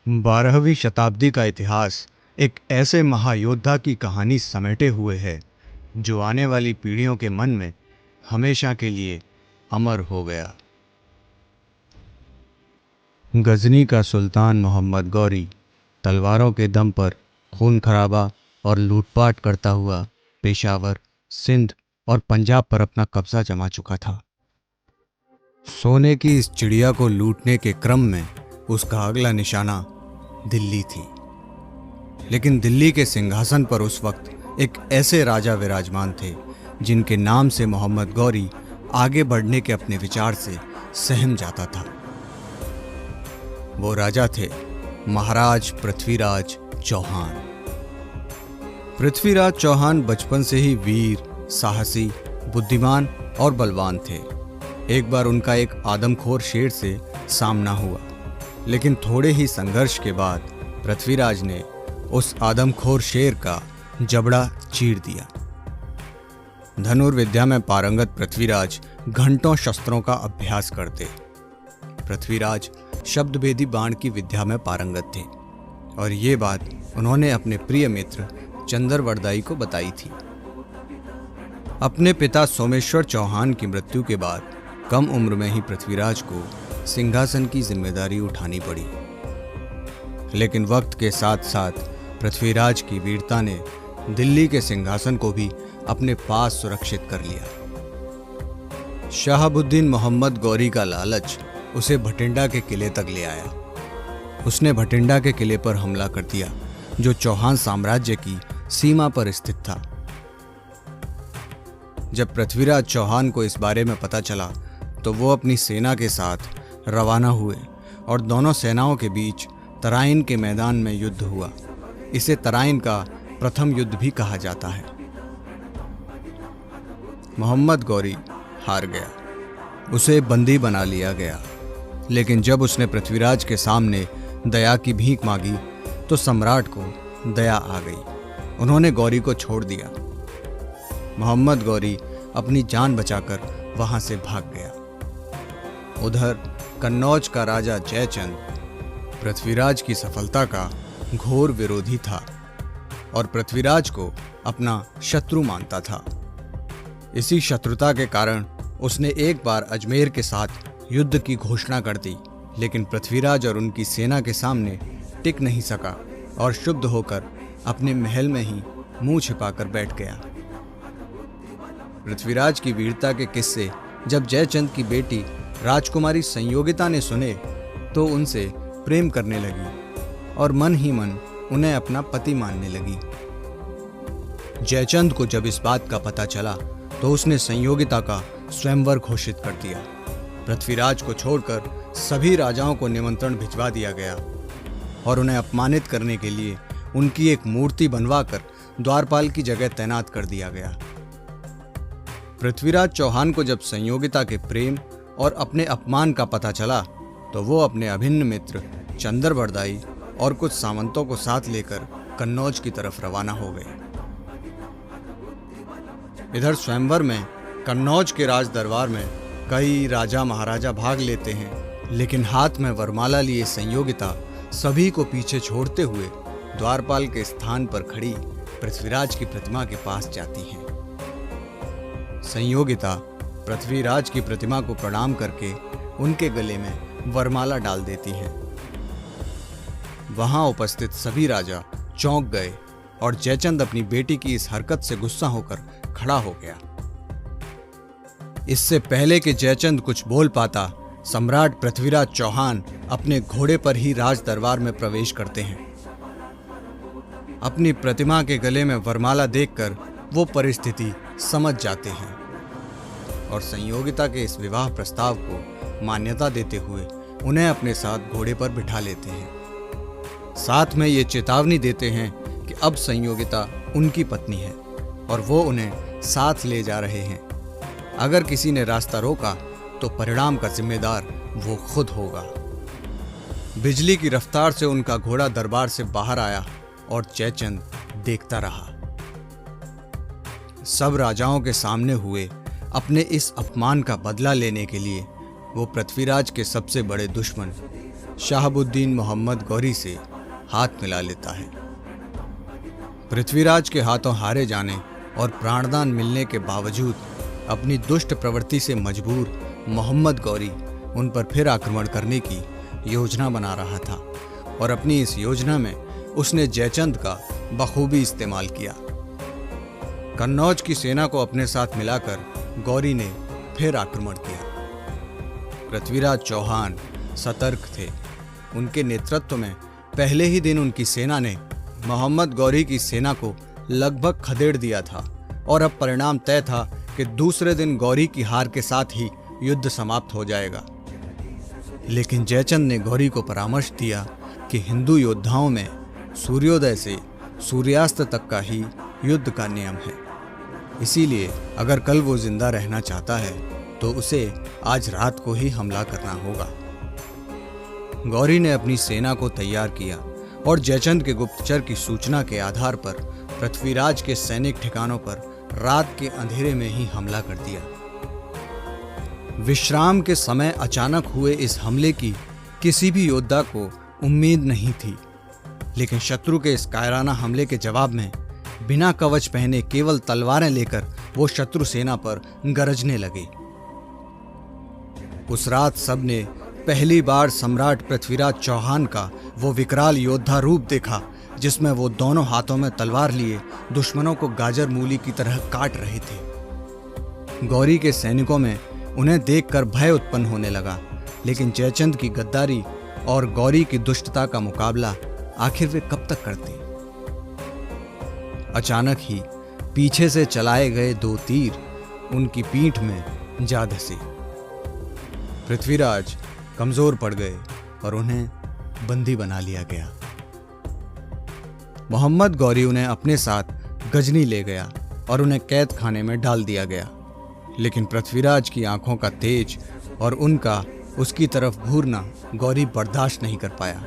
12वीं शताब्दी का इतिहास एक ऐसे महायोद्धा की कहानी समेटे हुए है जो आने वाली पीढ़ियों के मन में हमेशा के लिए अमर हो गया। गजनी का सुल्तान मोहम्मद गौरी तलवारों के दम पर खून खराबा और लूटपाट करता हुआ पेशावर, सिंध और पंजाब पर अपना कब्जा जमा चुका था। सोने की इस चिड़िया को लूटने के क्रम में उसका अगला निशाना दिल्ली थी। लेकिन दिल्ली के सिंहासन पर उस वक्त एक ऐसे राजा विराजमान थे जिनके नाम से मोहम्मद गौरी आगे बढ़ने के अपने विचार से सहम जाता था। वो राजा थे महाराज पृथ्वीराज चौहान। पृथ्वीराज चौहान बचपन से ही वीर, साहसी, बुद्धिमान और बलवान थे। एक बार उनका एक आदमखोर शेर से सामना हुआ, लेकिन थोड़े ही संघर्ष के बाद पृथ्वीराज ने उस आदमखोर शेर का जबड़ा चीर दिया। धनुर्विद्या में पारंगत पृथ्वीराज घंटों शस्त्रों का अभ्यास करते। पृथ्वीराज शब्दभेदी बाण की विद्या में पारंगत थे और ये बात उन्होंने अपने प्रिय मित्र चंद्रवरदाई को बताई थी। अपने पिता सोमेश्वर चौहान की मृत्यु के बाद कम उम्र में ही पृथ्वीराज को सिंहासन की जिम्मेदारी उठानी पड़ी। लेकिन वक्त के साथ साथ पृथ्वीराज की वीरता ने दिल्ली के सिंहासन को भी अपने पास सुरक्षित कर लिया। शहाबुद्दीन मोहम्मद गौरी का लालच उसे भटिंडा के किले तक ले आया। उसने भटिंडा के किले पर हमला कर दिया जो चौहान साम्राज्य की सीमा पर स्थित था। जब पृथ्वीराज चौहान को इस बारे में पता चला तो वो अपनी सेना के साथ रवाना हुए और दोनों सेनाओं के बीच तराइन के मैदान में युद्ध हुआ। इसे तराइन का प्रथम युद्ध भी कहा जाता है। मोहम्मद गौरी हार गया, उसे बंदी बना लिया गया। लेकिन जब उसने पृथ्वीराज के सामने दया की भीख मांगी तो सम्राट को दया आ गई। उन्होंने गौरी को छोड़ दिया। मोहम्मद गौरी अपनी जान बचाकर वहां से भाग गया। उधर कन्नौज का राजा जयचंद पृथ्वीराज की सफलता का घोर विरोधी था और पृथ्वीराज को अपना शत्रु मानता था। इसी शत्रुता के कारण उसने एक बार अजमेर के साथ युद्ध की घोषणा कर दी, लेकिन पृथ्वीराज और उनकी सेना के सामने टिक नहीं सका और शुद्ध होकर अपने महल में ही मुंह छिपाकर बैठ गया। पृथ्वीराज की वीरता के किस्से जब जयचंद की बेटी राजकुमारी संयोगिता ने सुने तो उनसे प्रेम करने लगी और मन ही मन उन्हें अपना पति मानने लगी। जयचंद को जब इस बात का पता चला तो उसने संयोगिता का स्वयंवर घोषित कर दिया। पृथ्वीराज को छोड़कर सभी राजाओं को निमंत्रण भिजवा दिया गया और उन्हें अपमानित करने के लिए उनकी एक मूर्ति बनवाकर द्वारपाल की जगह तैनात कर दिया गया। पृथ्वीराज चौहान को जब संयोगिता के प्रेम और अपने अपमान का पता चला तो वो अपने अभिन्न मित्र चंद्रवरदाई और कुछ सामंतों को साथ लेकर कन्नौज की तरफ रवाना हो गए। इधर स्वयंवर में कन्नौज के राज दरबार में कई राजा महाराजा भाग लेते हैं, लेकिन हाथ में वरमाला लिए संयोगिता सभी को पीछे छोड़ते हुए द्वारपाल के स्थान पर खड़ी पृथ्वीराज की प्रतिमा के पास जाती हैं। संयोगिता पृथ्वीराज की प्रतिमा को प्रणाम करके उनके गले में वरमाला डाल देती हैं। वहां उपस्थित सभी राजा चौंक गए और जयचंद अपनी बेटी की इस हरकत से गुस्सा होकर खड़ा हो गया। इससे पहले कि जयचंद कुछ बोल पाता, सम्राट पृथ्वीराज चौहान अपने घोड़े पर ही राज दरबार में प्रवेश करते हैं। अपनी प्रतिमा के गले में वरमाला देखकर वो परिस्थिति समझ जाते हैं और संयोगिता के इस विवाह प्रस्ताव को मान्यता देते हुए उन्हें अपने साथ घोड़े पर बिठा लेते हैं। साथ में ये चेतावनी देते हैं कि अब संयोगिता उनकी पत्नी है और वो उन्हें साथ ले जा रहे हैं। अगर किसी ने रास्ता रोका तो परिणाम का जिम्मेदार वो खुद होगा। बिजली की रफ्तार से उनका घोड़ा दरबार से बाहर आया और जयचंद देखता रहा। सब राजाओं के सामने हुए अपने इस अपमान का बदला लेने के लिए वो पृथ्वीराज के सबसे बड़े दुश्मन शहाबुद्दीन मोहम्मद गौरी से हाथ मिला लेता है। पृथ्वीराज के हाथों हारे जाने और प्राणदान मिलने के बावजूद अपनी दुष्ट प्रवृत्ति से मजबूर मोहम्मद गौरी उन पर फिर आक्रमण करने की योजना बना रहा था और अपनी इस योजना में उसने जयचंद का बखूबी इस्तेमाल किया। कन्नौज की सेना को अपने साथ मिलाकर गौरी ने फिर आक्रमण किया। पृथ्वीराज चौहान सतर्क थे। उनके नेतृत्व में पहले ही दिन उनकी सेना ने मोहम्मद गौरी की सेना को लगभग खदेड़ दिया था और अब परिणाम तय था कि दूसरे दिन गौरी की हार के साथ ही युद्ध समाप्त हो जाएगा। लेकिन जयचंद ने गौरी को परामर्श दिया कि हिंदू योद्धाओं में सूर्योदय से सूर्यास्त तक का ही युद्ध का नियम है, इसीलिए अगर कल वो जिंदा रहना चाहता है तो उसे आज रात को ही हमला करना होगा। गौरी ने अपनी सेना को तैयार किया और जयचंद के गुप्तचर की सूचना के आधार पर पृथ्वीराज के सैनिक ठिकानों पर रात के अंधेरे में ही हमला कर दिया। विश्राम के समय अचानक हुए इस हमले की किसी भी योद्धा को उम्मीद नहीं थी, लेकिन शत्रु के इस कायराना हमले के जवाब में बिना कवच पहने केवल तलवारें लेकर वो शत्रु सेना पर गरजने लगे। उस रात सबने पहली बार सम्राट पृथ्वीराज चौहान का वो विकराल योद्धा रूप देखा, जिसमें वो दोनों हाथों में तलवार लिए दुश्मनों को गाजर मूली की तरह काट रहे थे। गौरी के सैनिकों में उन्हें देखकर भय उत्पन्न होने लगा, लेकिन जयचंद की गद्दारी और गौरी की दुष्टता का मुकाबला आखिर वे कब तक करते। अचानक ही पीछे से चलाए गए 2 तीर उनकी पीठ में जा धसे। पृथ्वीराज कमजोर पड़ गए और उन्हें बंदी बना लिया गया। मोहम्मद गौरी उन्हें अपने साथ गजनी ले गया और उन्हें कैद खाने में डाल दिया गया। लेकिन पृथ्वीराज की आंखों का तेज और उनका उसकी तरफ घूरना गौरी बर्दाश्त नहीं कर पाया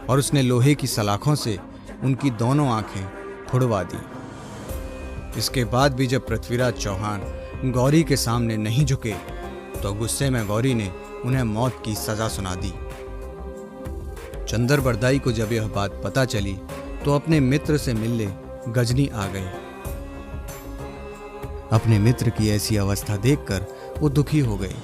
और उसने लोहे की सलाखों से उनकी दोनों आंखें फुड़वा दी। इसके बाद भी जब पृथ्वीराज चौहान गौरी के सामने नहीं झुके तो गुस्से में गौरी ने उन्हें मौत की सजा सुना दी। चंद्रबरदाई को जब यह बात पता चली तो अपने मित्र से मिलने गजनी आ गए। अपने मित्र की ऐसी अवस्था देखकर वो दुखी हो गए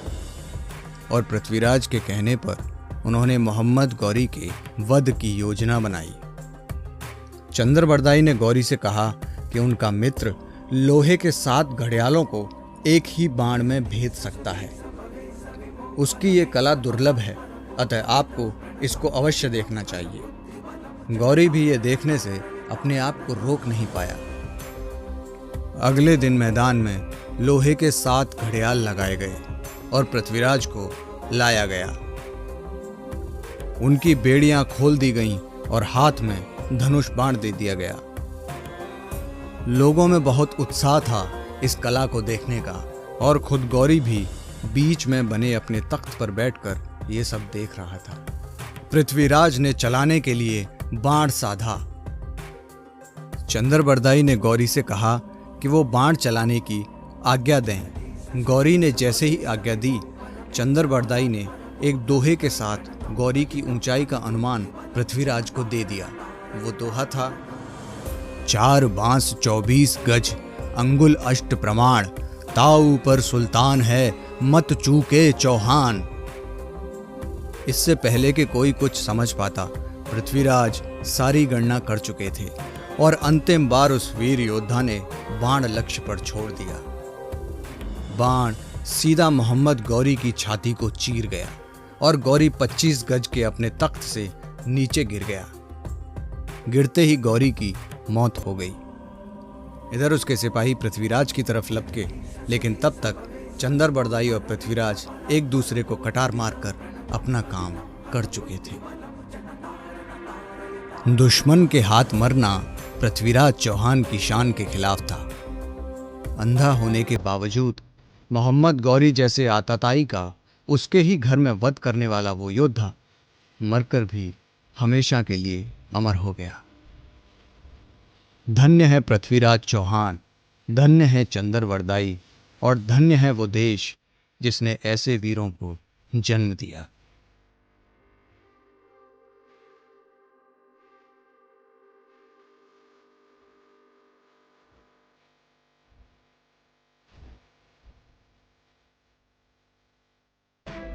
और पृथ्वीराज के कहने पर उन्होंने मोहम्मद गौरी के वध की योजना बनाई। चंद्रबरदाई ने गौरी से कहा कि उनका मित्र लोहे के 7 घड़ियालों को एक ही बाण में भेद सकता है। उसकी ये कला दुर्लभ है, अतः आपको इसको अवश्य देखना चाहिए। गौरी भी ये देखने से अपने आप को रोक नहीं पाया। अगले दिन मैदान में लोहे के 7 घड़ियाल लगाए गए और पृथ्वीराज को लाया गया। उनकी बेड़ियां खोल दी गईं और हाथ में धनुष बाण दे दिया गया। लोगों में बहुत उत्साह था इस कला को देखने का और खुद गौरी भी बीच में बने अपने तख्त पर बैठकर ये सब देख रहा था। पृथ्वीराज ने चलाने के लिए बाण साधा। चंद्रबरदाई ने गौरी से कहा कि वो बाण चलाने की आज्ञा दें। गौरी ने जैसे ही आज्ञा दी, चंद्रबरदाई ने एक दोहे के साथ गौरी की ऊंचाई का अनुमान पृथ्वीराज को दे दिया। वो दोहा था, 4 बांस 24 गज अंगुल अष्ट प्रमाण, ताऊ पर सुल्तान है मत चूके चौहान। इससे पहले कि कोई कुछ समझ पाता, पृथ्वीराज सारी गणना कर चुके थे और अंतिम बार उस वीर योद्धा ने बाण लक्ष्य पर छोड़ दिया। बाण सीधा मोहम्मद गौरी की छाती को चीर गया और गौरी 25 गज के अपने तख्त से नीचे गिर गया। गिरते ही गौरी की मौत हो गई। इधर उसके सिपाही पृथ्वीराज की तरफ लपके, लेकिन तब तक चंद्रबरदाई और पृथ्वीराज एक दूसरे को कटार मारकर अपना काम कर चुके थे। दुश्मन के हाथ मरना पृथ्वीराज चौहान की शान के खिलाफ था। अंधा होने के बावजूद मोहम्मद गौरी जैसे आतताई का उसके ही घर में वध करने वाला वो योद्धा मरकर भी हमेशा के लिए अमर हो गया। धन्य है पृथ्वीराज चौहान, धन्य है चंद्रबरदाई और धन्य है वो देश जिसने ऐसे वीरों को जन्म दिया।